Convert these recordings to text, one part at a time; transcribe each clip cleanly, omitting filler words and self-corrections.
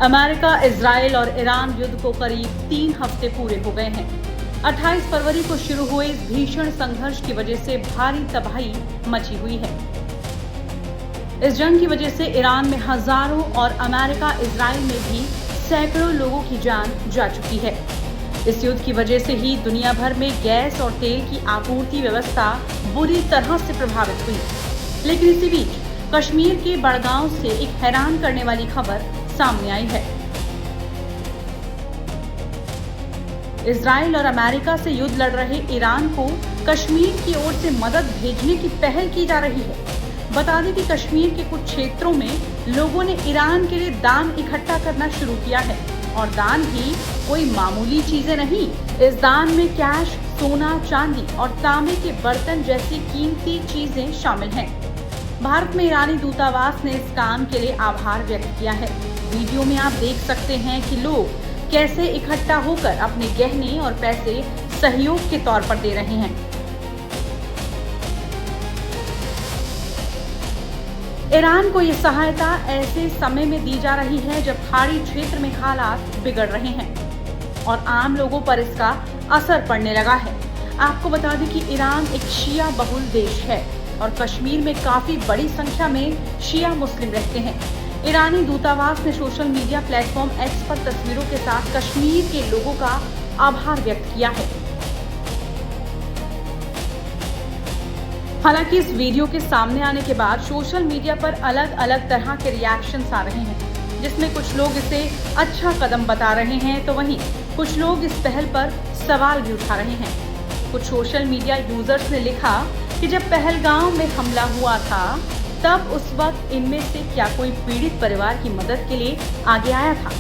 America, Israel और Iran युद्ध को करीब 3 हफ्ते पूरे हो गए हैं। 28 फरवरी को शुरू हुए इस भीषण संघर्ष की वजह से भारी तबाही मची हुई है। इस जंग की वजह से ईरान में हजारों और अमेरिका, इजराइल में भी सैकड़ों लोगों की जान जा चुकी है। इस युद्ध की वजह से ही दुनिया भर में गैस और तेल की आपूर्ति व्यवस्था बुरी तरह से प्रभावित हुई। लेकिन इसी बीच कश्मीर के बड़गांव से एक हैरान करने वाली खबर सामने आई है। इजराइल और अमेरिका से युद्ध लड़ रहे ईरान को कश्मीर की ओर से मदद भेजने की पहल की जा रही है। बता दें कि कश्मीर के कुछ क्षेत्रों में लोगों ने ईरान के लिए दान इकट्ठा करना शुरू किया है और दान भी कोई मामूली चीजें नहीं। इस दान में कैश, सोना, चांदी और तांबे के बर्तन जैसी कीमती चीजें शामिल हैं। भारत में ईरानी दूतावास ने इस काम के लिए आभार व्यक्त किया है। वीडियो में आप देख सकते हैं कि लोग कैसे इकट्ठा होकर अपने गहने और पैसे सहयोग के तौर पर दे रहे हैं। ईरान को ये सहायता ऐसे समय में दी जा रही है जब खाड़ी क्षेत्र में हालात बिगड़ रहे हैं और आम लोगों पर इसका असर पड़ने लगा है। आपको बता दें कि ईरान एक शिया बहुल देश है और कश्मीर में काफी बड़ी संख्या में शिया मुस्लिम रहते हैं। ईरानी दूतावास ने सोशल मीडिया प्लेटफॉर्म एक्स पर तस्वीरों के साथ कश्मीर के लोगों का आभार व्यक्त किया है। हालांकि इस वीडियो के सामने आने के बाद सोशल मीडिया पर अलग अलग तरह के रिएक्शंस आ रहे हैं, जिसमें कुछ लोग इसे अच्छा कदम बता रहे हैं तो वहीं कुछ लोग इस पहल पर सवाल भी उठा रहे हैं। कुछ सोशल मीडिया यूजर्स ने लिखा कि जब पहलगाम में हमला हुआ था तब उस वक्त इनमें से क्या कोई पीड़ित परिवार की मदद के लिए आगे आया था।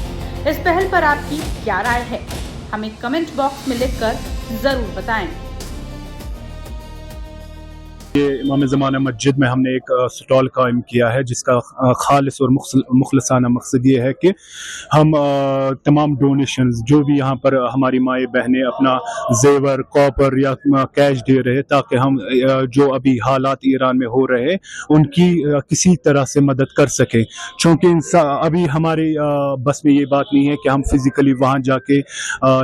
इस पहल पर आपकी क्या राय है, हमें कमेंट बॉक्स में लिखकर जरूर बताएं। ये इमाम ज़माना मस्जिद में हमने एक स्टॉल कायम किया है जिसका खालिस और मुखलसाना मकसद ये है कि हम तमाम डोनेशंस जो भी यहाँ पर हमारी माएँ बहनें अपना जेवर, कॉपर या कैश दे रहे ताकि हम जो अभी हालात ईरान में हो रहे उनकी किसी तरह से मदद कर सकें। चूँकि अभी हमारे बस में ये बात नहीं है कि हम फिज़िकली वहाँ जाके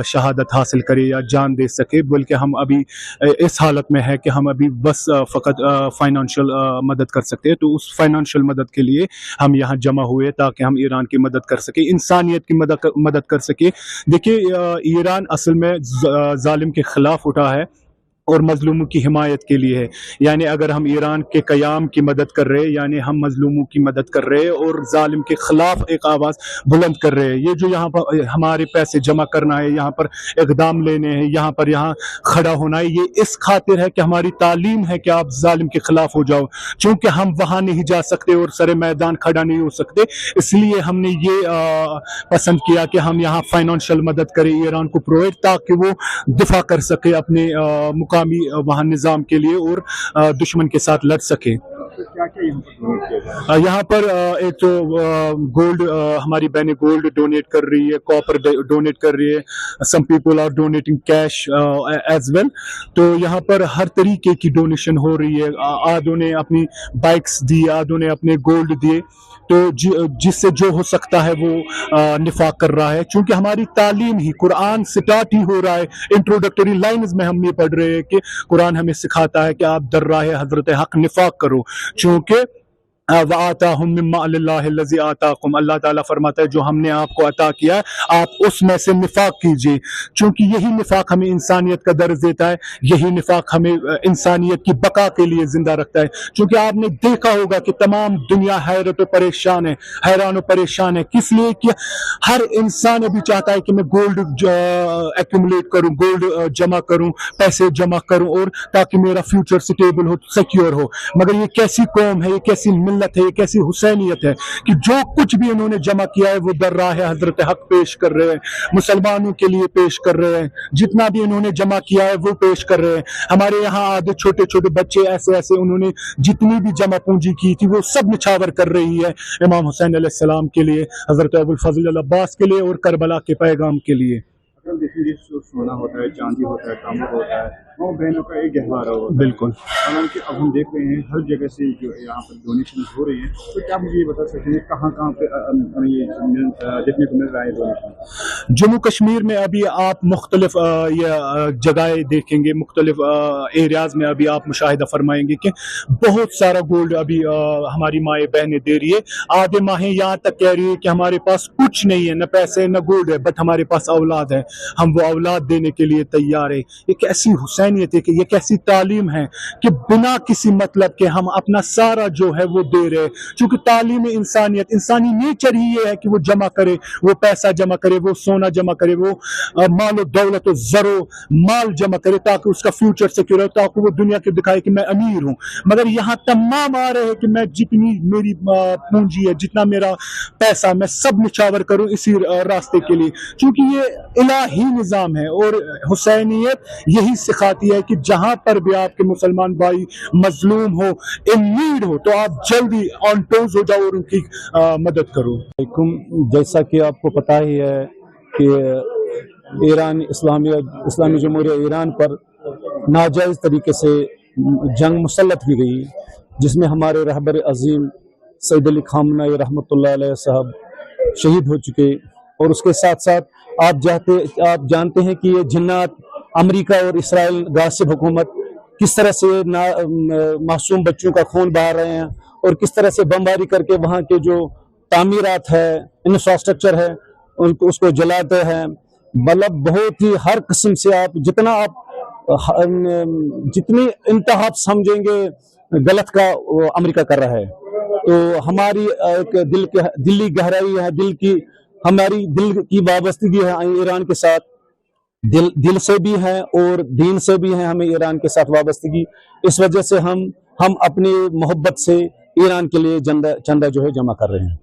शहादत हासिल करें या जान दे सके, बल्कि हम अभी इस हालत में है कि हम अभी बस फ़कत फाइनेंशियल मदद कर सकते हैं। तो उस फाइनेंशियल मदद के लिए हम यहाँ जमा हुए ताकि हम ईरान की मदद कर सके, इंसानियत की मदद कर सके। देखिए, ईरान असल में जालिम के खिलाफ उठा है और मजलूमों की हिमायत के लिए है। यानी अगर हम ईरान के क़याम की मदद कर रहे हैं, यानी हम मजलूमों की मदद कर रहे हैं और जालिम के खिलाफ एक आवाज़ बुलंद कर रहे हैं। ये जो यहाँ पर हमारे पैसे जमा करना है, यहाँ पर इक़दाम लेने हैं, यहाँ खड़ा होना है, ये इस खातिर है कि हमारी तालीम है कि आप जालिम के खिलाफ हो जाओ। चूँकि हम वहाँ नहीं जा सकते और सरे मैदान खड़ा नहीं हो सकते, इसलिए हमने ये पसंद किया कि हम यहाँ फाइनेंशियल मदद करें ईरान को प्रोवाइड, ताकि वो दिफा कर सके अपने वहाँ निज़ाम के लिए और दुश्मन के साथ लड़ सके। यहाँ पर एक तो गोल्ड, हमारी बहनें गोल्ड डोनेट कर रही है, कॉपर डोनेट कर रही है, some people are donating cash as well. तो यहाँ पर हर तरीके की डोनेशन हो रही है। आधों ने अपनी बाइक्स दी, आधों ने अपने गोल्ड दिए। तो जिससे जो हो सकता है वो निफाक कर रहा है। चूंकि हमारी तालीम ही कुरान स्टार्ट ही हो रहा है, इंट्रोडक्टरी लाइन्स में हम ये पढ़ रहे हैं कि कुरान हमें सिखाता है कि आप दर्राह हजरत हक निफाक करो। चूंकि वआताहुम मिम्मा अल्लाहि आताकुम, अल्लाह ताला फरमाता है जो हमने आपको अता किया है आप उसमें से निफाक कीजिए। चूंकि यही निफाक हमें इंसानियत का दर्ज देता है, यही निफाक हमें इंसानियत की बका के लिए जिंदा रखता है। चूंकि आपने देखा होगा कि तमाम दुनिया हैरत परेशान है, हैरान और परेशान है। किस लिए? कि हर इंसान अभी चाहता है कि मैं गोल्ड एक्यूमुलेट करूं, गोल्ड जमा करूं, पैसे जमा करूं और ताकि मेरा फ्यूचर स्टेबल हो, सिक्योर हो। मगर ये कैसी कौम है, ये कैसी मिल्लत है, ये कैसी हुसैनियत है कि जो कुछ भी इन्होंने जमा किया है वो दर्रा है हजरत हक पेश कर रहे हैं, मुसलमानों के लिए पेश कर रहे हैं। जितना भी इन्होंने जमा किया है वो पेश कर रहे हैं। हमारे यहाँ आधे छोटे छोटे बच्चे ऐसे उन्होंने जितनी भी जमा पूंजी की थी वो सब निछावर कर रही है इमाम हुसैन अलैहिस्सलाम के लिए, हजरत अबुल फजल अल अब्बास के लिए और करबला के पैगाम के लिए। देखेंगे सोना होता है, चांदी होता है, तांबा होता है, اور بہنوں کا ایک گہوارہ ہوگا. بالکل. حالانکہ اب ہم دیکھ رہے ہیں ہر جگہ سے جو یہاں پر ڈونیشن ہو رہی ہیں, تو کیا مجھے یہ بتا سکتے ہیں کہاں کہاں پہ یہ دیکھنے کو مل رہا ہے ڈونیشن؟ جموں کشمیر میں ابھی آپ مختلف یہ جگہیں دیکھیں گے, مختلف ایریاز میں ابھی آپ مشاہدہ فرمائیں گے کہ بہت سارا گولڈ ابھی ہماری مائیں بہنیں دے رہی ہے. آدھے ماہیں یہاں تک کہہ رہی ہے کہ ہمارے پاس کچھ نہیں ہے, نہ پیسے نہ گولڈ ہے, بٹ ہمارے پاس اولاد ہے, ہم وہ اولاد دینے کے لیے تیار ہے. یہ کیسی حسینیت ہے, کہ یہ کیسی تعلیم ہے کہ بنا کسی مطلب کے ہم اپنا سارا جو ہے وہ دے رہے. چونکہ تعلیم انسانیت, انسانی نیچر ہی یہ ہے کہ وہ جمع کرے, وہ پیسہ جمع کرے, وہ سونا جمع کرے, وہ مال و دولت و زر و مال جمع کرے تاکہ اس کا فیوچر سیکیور ہو, تاکہ وہ دنیا کے دکھائے کہ میں امیر ہوں. مگر یہاں تمام آ رہے ہیں کہ میں جتنی میری پونجی ہے, جتنا میرا پیسہ, میں سب نچھاور کروں اسی راستے کے لیے. چونکہ یہ الہی نظام ہے اور حسینیت یہی سکھاتی ہے کہ جہاں پر بھی آپ کے مسلمان بھائی مظلوم ہو, ان نیڈ ہو, تو آپ جلدی آن ٹوز ہو جاؤ اور ان کی مدد کرو. جیسا کہ آپ کو پتہ ہی ہے کہ ایران اسلامی جمہوریہ ایران پر ناجائز طریقے سے جنگ مسلط کی گئی, جس میں ہمارے رہبر عظیم سید علی خامنہ رحمۃ اللہ علیہ صاحب شہید ہو چکے. اور اس کے ساتھ ساتھ آپ جانتے ہیں کہ یہ جنات امریکہ اور اسرائیل غاصب حکومت کس طرح سے معصوم بچوں کا خون بہا رہے ہیں, اور کس طرح سے بمباری کر کے وہاں کے جو تعمیرات ہے, انفراسٹرکچر ہے, اس کو جلاتے ہیں. مطلب بہت ہی ہر قسم سے آپ جتنی انتہا آپ سمجھیں گے غلط کا امریکہ کر رہا ہے. تو ہماری ایک دلی گہرائی ہے, ہماری دل کی وابستگی ہے ایران کے ساتھ, دل سے بھی ہے اور دین سے بھی ہے ہمیں ایران کے ساتھ وابستگی. اس وجہ سے ہم اپنی محبت سے ایران کے لیے چندہ جو ہے جمع کر رہے ہیں.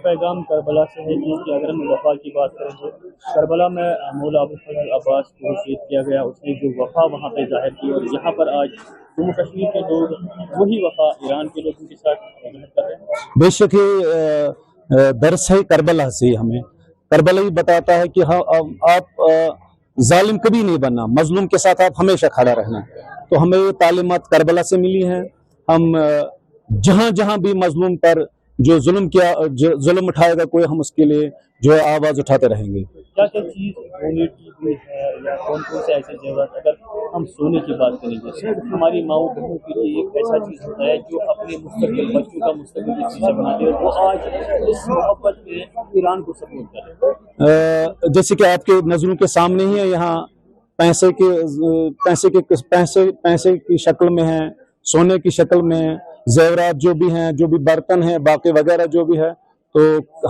پیغام کربلا سے ہے کہ اگر ہم وفا کی بات کریں تو کربلا میں مولا ابوالفضل عباس کو شہید کیا گیا, اس نے جو وفا وہاں پہ ظاہر کی, اور یہاں پر آج جموں کشمیر کے لوگ وہی وفا ایران کے لوگوں کے ساتھ ظاہر کر رہے ہیں. بے شک درس ہے کربلا سے, ہمیں کربلا ہی بتاتا ہے کہ آپ ظالم کبھی نہیں بننا, مظلوم کے ساتھ آپ ہمیشہ کھڑا رہنا. تو ہمیں یہ تعلیمات کربلا سے ملی ہیں. ہم جہاں جہاں بھی مظلوم پر جو ظلم اٹھائے گا کوئی, ہم اس کے لیے جو ہے آواز اٹھاتے رہیں گے. کیا چیز ڈونیٹ کی ہوئی ہے یا کون سے ایسے ضرورت؟ اگر ہم سونے کی بات کریں گے, ہماری ماؤں بہنوں کے لیے ایک ایسا چیز ہوتا ہے جو اپنے مستقبل بچوں کا مستقبل کی چیزیں بناتے ہیں, اور وہ آج اس محبت میں ایران کو سپورٹ کرے. جیسے کہ آپ کے نظروں کے سامنے ہی ہے, یہاں پیسے کی شکل میں ہیں, سونے کی شکل میں ہیں, زیورات جو بھی ہیں, جو بھی برتن ہیں, باقی وغیرہ جو بھی ہے. تو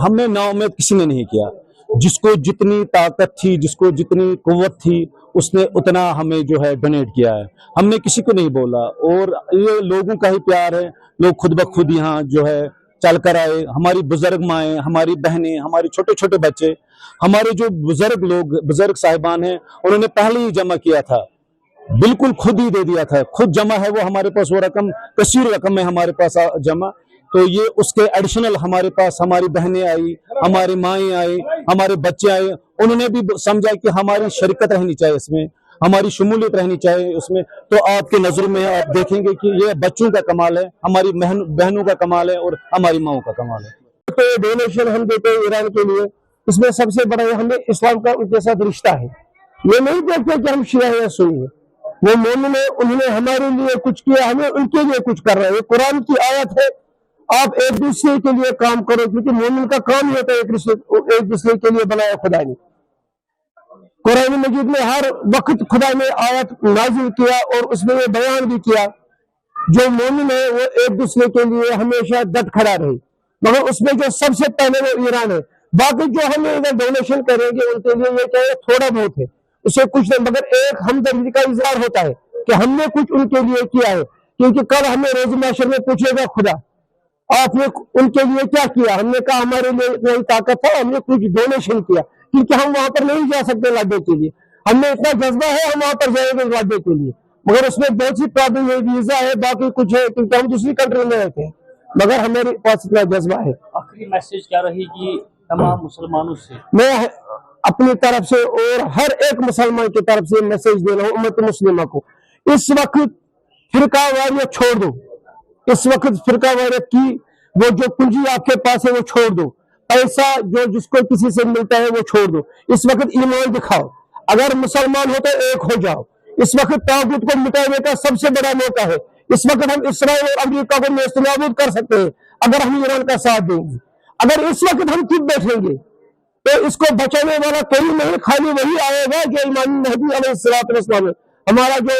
ہم نے نا امید کسی نے نہیں کیا. جس کو جتنی طاقت تھی, جس کو جتنی قوت تھی, اس نے اتنا ہمیں جو ہے ڈونیٹ کیا ہے. ہم نے کسی کو نہیں بولا, اور یہ لوگوں کا ہی پیار ہے. لوگ خود بخود یہاں جو ہے چل کر آئے. ہماری بزرگ مائیں, ہماری بہنیں, ہمارے چھوٹے چھوٹے بچے, ہمارے جو بزرگ صاحبان ہیں, انہوں نے پہلے ہی جمع کیا تھا, بالکل خود ہی دے دیا تھا, خود جمع ہے وہ ہمارے پاس. وہ رقم کثیر رقم ہے ہمارے پاس جمع. تو یہ اس کے ایڈیشنل ہمارے پاس ہماری بہنیں آئی, ہماری مائیں آئی, ہمارے بچے آئے. انہوں نے بھی سمجھا کہ ہماری شرکت رہنی چاہیے اس میں, ہماری شمولیت رہنی چاہیے اس میں. تو آپ کے نظر میں آپ دیکھیں گے کہ یہ بچوں کا کمال ہے, ہماری بہنوں کا کمال ہے, اور ہماری ماؤں کا کمال ہے. تو ڈونیشن ہم دیتے ہیں ایران کے لیے, اس میں سب سے بڑا ہمیں اسلام کا ان کے ساتھ رشتہ ہے. یہ نہیں دیکھتے کہ ہم شیعہ یا سنی ہیں. وہ مومن ہے, انہوں نے ہمارے لیے کچھ کیا, ہمیں ان کے لیے کچھ کر رہے ہیں. قرآن کی آیت ہے, آپ ایک دوسرے کے لیے کام کرو, کیونکہ مومن کا کام ہی ہوتا ہے ایک دوسرے کے لیے بنایا خدا نے. قرآن مجید میں ہر وقت خدا نے آیت نازل کیا, اور اس میں یہ بیان بھی کیا جو مومن ہے وہ ایک دوسرے کے لیے ہمیشہ ڈٹ کھڑا رہے. مگر اس میں جو سب سے پہلے وہ ایران ہے. باقی جو ہمیں ادھر ڈونیشن کریں گے ان کے لیے یہ کیا ہے, تھوڑا بہت ہے, اسے کچھ نہیں, مگر ایک ہمدردی کا اظہار ہوتا ہے کہ ہم نے کچھ ان کے لیے کیا ہے. کیونکہ کل ہمیں روز محشر میں پوچھے گا خدا, آپ نے ان کے لیے کیا کیا؟ ہم نے کہا ہمارے لیے اتنا ہی طاقت ہے, ہم نے کچھ ڈونیشن کیا, کیونکہ ہم وہاں پر نہیں جا سکتے وعدے کے لیے. ہم نے اتنا جذبہ ہے, ہم وہاں پر جائیں گے وعدے کے لیے, مگر اس میں بہت سی پرابلم ہے, ویزا ہے, باقی کچھ ہے, کیونکہ ہم دوسری کنٹری میں رہتے ہیں, مگر ہمارے پاس اتنا جذبہ ہے. آخری میسج کیا رہے گی تمام مسلمانوں سے؟ میں اپنی طرف سے اور ہر ایک مسلمان کی طرف سے میسج دے رہا ہوں امت مسلمہ کو इस वक्त फिरका वारियत छोड़ दो, इस वक्त फिरका वारियत की वो जो पूंजी आपके पास है वो छोड़ दो, पैसा जो जिसको किसी से मिलता है वो छोड़ दो, इस वक्त ईमान दिखाओ। अगर मुसलमान हो तो एक हो जाओ। इस वक्त तागूत को मिटाने का सबसे बड़ा मौका है। इस वक्त हम इसराइल और अमेरिका को नेस्तनाबूद कर सकते हैं अगर हम ईरान का साथ देंगे। अगर इस वक्त हम चुप बैठेंगे तो इसको बचाने वाला कोई नहीं, खाली वही आएगा जो इमाम महदी अलैहिस्सलाम, हमारा जो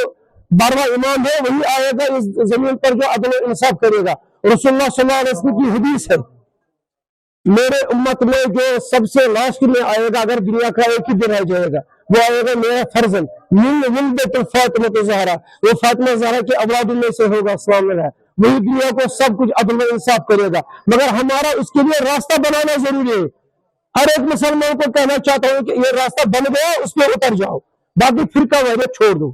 12वां इमाम है, वही आएगा इस जमीन पर जो अदल इंसाफ करेगा। रसूलुल्लाह सल्लल्लाहु अलैहि वसल्लम की हदीस है, मेरे उम्मत में जो सबसे लास्ट में आएगा, अगर दुनिया का एक ही दिन रह जाएगा, वो आएगा मेरा फर्जन फातिमा ज़हरा, वो फातिमा ज़हरा के औलाद में से होगा, वही दुनिया को सब कुछ अदल इंसाफ करेगा। मगर हमारा उसके लिए रास्ता बनाना जरूरी है। हर एक मुसलमान को कहना चाहता हूँ कि ये रास्ता बन गया, उस पर उतर जाओ, बाकी फिरका वारियत छोड़ दो।